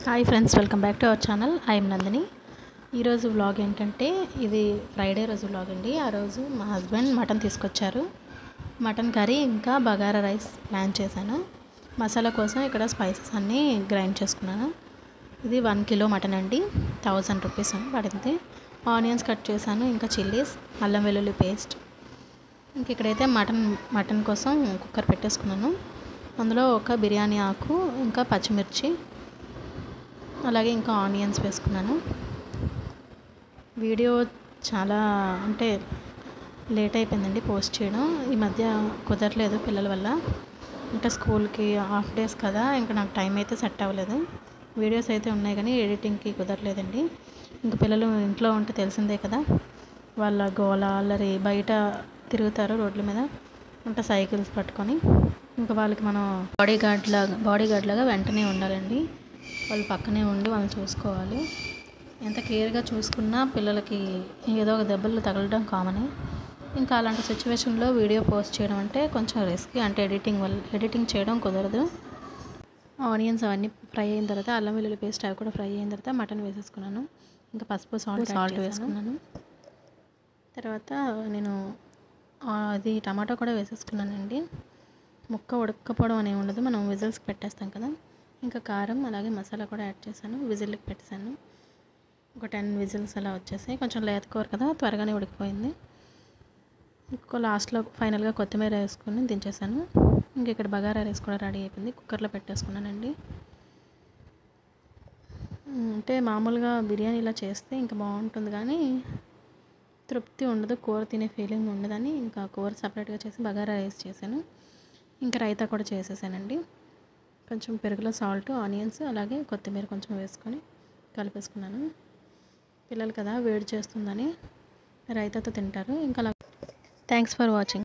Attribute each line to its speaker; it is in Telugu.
Speaker 1: Hi friends, welcome back to our channel. I'm Nandini. ఈరోజు వ్లాగ్ ఏంటంటే ఇది ఫ్రైడే రోజు వ్లాగ్ అండి. ఆ రోజు మా హస్బెండ్ మటన్ తీసుకొచ్చారు. మటన్ కర్రీ ఇంకా బగారా రైస్ ప్లాన్ చేశాను. మసాలా కోసం ఇక్కడ స్పైసెస్ అన్నీ గ్రైండ్ చేసుకున్నాను. ఇది 1 కిలో మటన్ అండి, 1000 రూపీస్ పడింది. ఆనియన్స్ కట్ చేశాను, ఇంకా చిల్లీస్, అల్లం వెల్లుల్లి పేస్ట్. ఇంక ఇక్కడైతే మటన్ కోసం కుక్కర్ పెట్టేసుకున్నాను. అందులో ఒక బిర్యానీ ఆకు, ఇంకా పచ్చిమిర్చి, అలాగే ఇంకా ఆనియన్స్ వేసుకున్నాను. వీడియో చాలా లేట్ అయిపోయిందండి పోస్ట్ చేయడం. ఈ మధ్య కుదరలేదు పిల్లల వల్ల. ఇంకా స్కూల్కి హాఫ్ డేస్ కదా, ఇంకా నాకు టైం అయితే సెట్ అవ్వలేదు. వీడియోస్ అయితే ఉన్నాయి కానీ ఎడిటింగ్కి కుదరలేదండి. ఇంకా పిల్లలు ఇంట్లో ఉంటే తెలిసిందే కదా, వాళ్ళ గోల అల్లరి, బయట తిరుగుతారు రోడ్ల మీద, ఇంకా సైకిల్స్ పట్టుకొని. ఇంకా వాళ్ళకి మనం బాడీ గార్డ్ లాగా వెంటనే ఉండాలండి. వాళ్ళు పక్కనే ఉండి వాళ్ళని చూసుకోవాలి. ఎంత కేర్గా చూసుకున్నా పిల్లలకి ఏదో ఒక దెబ్బలు తగలడం కామనే. ఇంకా అలాంటి సిచ్యువేషన్లో వీడియో పోస్ట్ చేయడం అంటే కొంచెం రిస్కీ. ఎడిటింగ్ చేయడం కుదరదు. ఆనియన్స్ అవన్నీ ఫ్రై అయిన తర్వాత, అల్లం వెల్లుల్లి పేస్ట్ అవి కూడా ఫ్రై అయిన తర్వాత మటన్ వేసేసుకున్నాను. ఇంకా పసుపు సాల్ట్ వేసుకున్నాను. తర్వాత నేను అది టమాటో కూడా వేసేసుకున్నానండి. ముక్క ఉడకపోవడం అనేవి ఉండదు, మనం విజిల్స్కి పెట్టేస్తాం కదా. ఇంకా కారం అలాగే మసాలా కూడా యాడ్ చేశాను. విజిల్కి పెట్టేశాను. ఒక 10 విజిల్స్ అలా వచ్చేసాయి. కొంచెం లేతకూర కదా, త్వరగానే ఉడికిపోయింది. ఇంకో లాస్ట్లో ఫైనల్గా కొత్తిమీర వేసుకొని దించేసాను. ఇంక ఇక్కడ బగారా రైస్ కూడా రెడీ అయిపోయింది. కుక్కర్లో పెట్టేసుకున్నానండి. అంటే మామూలుగా బిర్యానీ ఇలా చేస్తే ఇంకా బాగుంటుంది కానీ తృప్తి ఉండదు, కూర తినే ఫీలింగ్ ఉండదని ఇంకా కూర సపరేట్గా చేసి బగారా రైస్ చేశాను. ఇంకా రైతా కూడా చేసేసానండి. కొంచెం పెరుగులో సాల్ట్, ఆనియన్స్ అలాగే కొత్తిమీర కొంచెం వేసుకొని కలిపేసుకున్నాను. పిల్లలు కదా, వేడి చేస్తుందని రైతాతో తింటారు. ఇంకా థ్యాంక్స్ ఫర్ వాచింగ్.